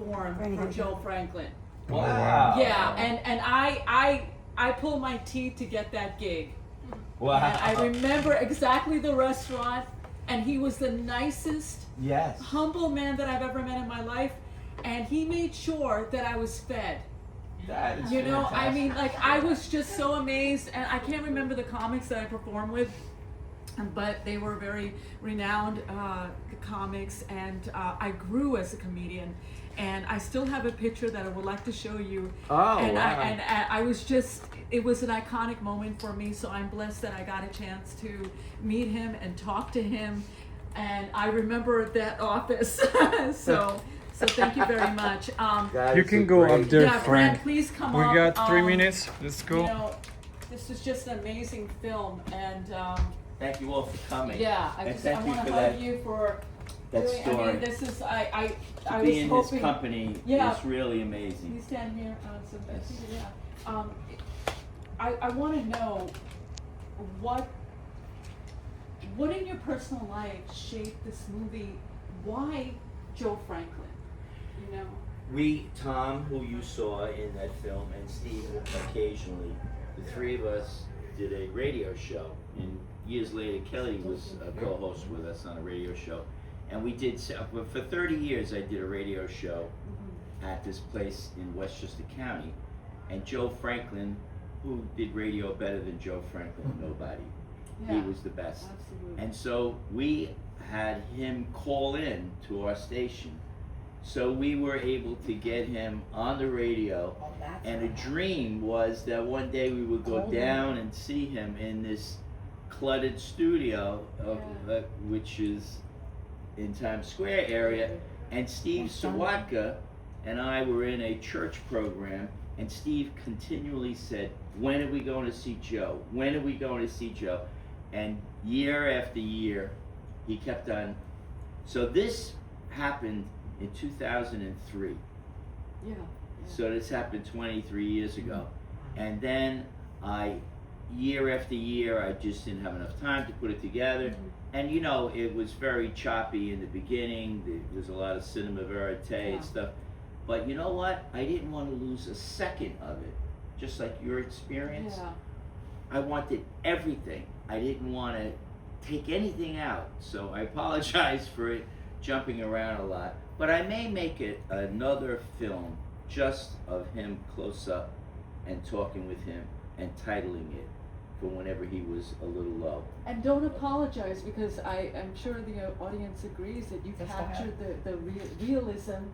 perform for Joe Franklin. Wow. Yeah, and I pulled my teeth to get that gig. Wow. And I remember exactly the restaurant, and he was the nicest, Yes. humble man that I've ever met in my life, and he made sure that I was fed. That is You know, fantastic. I mean, like, I was just so amazed, and I can't remember the comics that I performed with, but they were very renowned comics, and I grew as a comedian, and I still have a picture that I would like to show you. Oh, and wow. I was just, it was an iconic moment for me, so I'm blessed that I got a chance to meet him and talk to him, and I remember that office, so thank you very much. That You is can a go great- up there, Yeah, Fran, Frank. please come We up. got 3 minutes. Let's go. You know, this is just an amazing film, and Thank you all for coming. yeah, I And just thank I you want for to hug that- you for that doing. I story. mean, this is I To was be in hoping. his company Yeah. is really You amazing. stand here, so Yes. yeah. I want to know what in your personal life shaped this movie. Why Joe Franklin? You know. Tom, who you saw in that film, and Steve occasionally, the three of us did a radio show. And years later, Kelly was a co-host with us on a radio show. And we did, for 30 years, I did a radio show at this place in Westchester County. And Joe Franklin, who did radio better than Joe Franklin? Nobody. Yeah, He was the best. absolutely. And so we had him call in to our station. So we were able to get him on the radio, and a dream was that one day we would go down and see him in this cluttered studio, which is in Times Square area, and Steve Sawatka and I were in a church program, and Steve continually said, "When are we going to see Joe? When are we going to see Joe?" And year after year, he kept on. So this happened in 2003. Yeah. So this happened 23 years ago. And then year after year, I just didn't have enough time to put it together. And you know, it was very choppy in the beginning. There was a lot of cinema verite and stuff. But you know what? I didn't want to lose a second of it. Just like your experience. Yeah. I wanted everything. I didn't want to take anything out. So I apologize for it jumping around a lot. But I may make it another film just of him close up and talking with him and titling it for whenever he was a little low. And don't apologize, because I'm sure the audience agrees that you captured the realism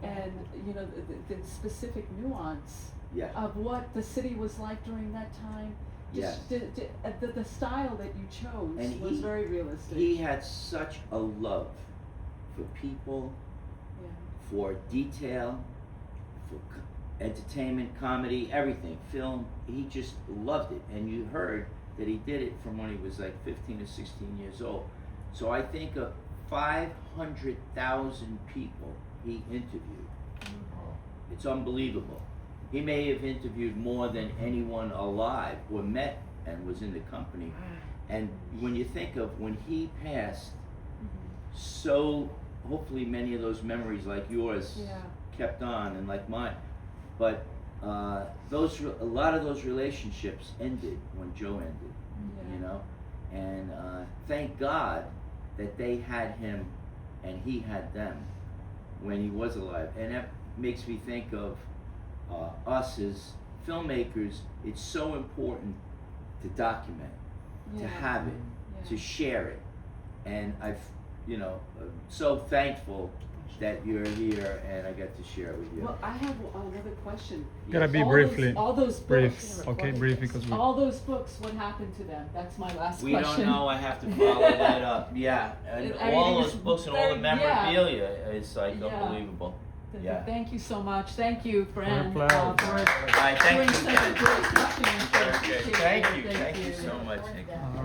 and you know the specific nuance Yeah. of what the city was like during that time. Yes. The style that you chose And was very realistic. He had such a love for people, Yeah. for detail, for entertainment, comedy, everything, film. He just loved it. And you heard that he did it from when he was like 15 or 16 years old. So I think of 500,000 people he interviewed. It's unbelievable. He may have interviewed more than anyone alive or met and was in the company. And when you think of when he passed, so hopefully many of those memories like yours kept on and like mine. But a lot of those relationships ended when Joe ended, you know? And thank God that they had him and he had them when he was alive. And that makes me think of us as filmmakers. It's so important to document, to have it, to share it. And I'm so thankful that you're here and I got to share it with you. Well, I have another question. Gotta be All briefly. all those Brief. books. Okay, brief because we. All those books. What happened to them? That's my last We question. don't know. I have to follow that up. Yeah, and I mean, all it's those books and all the very- yeah. memorabilia is like Yeah. unbelievable. Yeah. Thank you so much. Thank you, Fran, My pleasure. for All right, thank doing you such a again. great documentary. Very good. Appreciate Thank it. you. Thank you so much. Thank you. All right.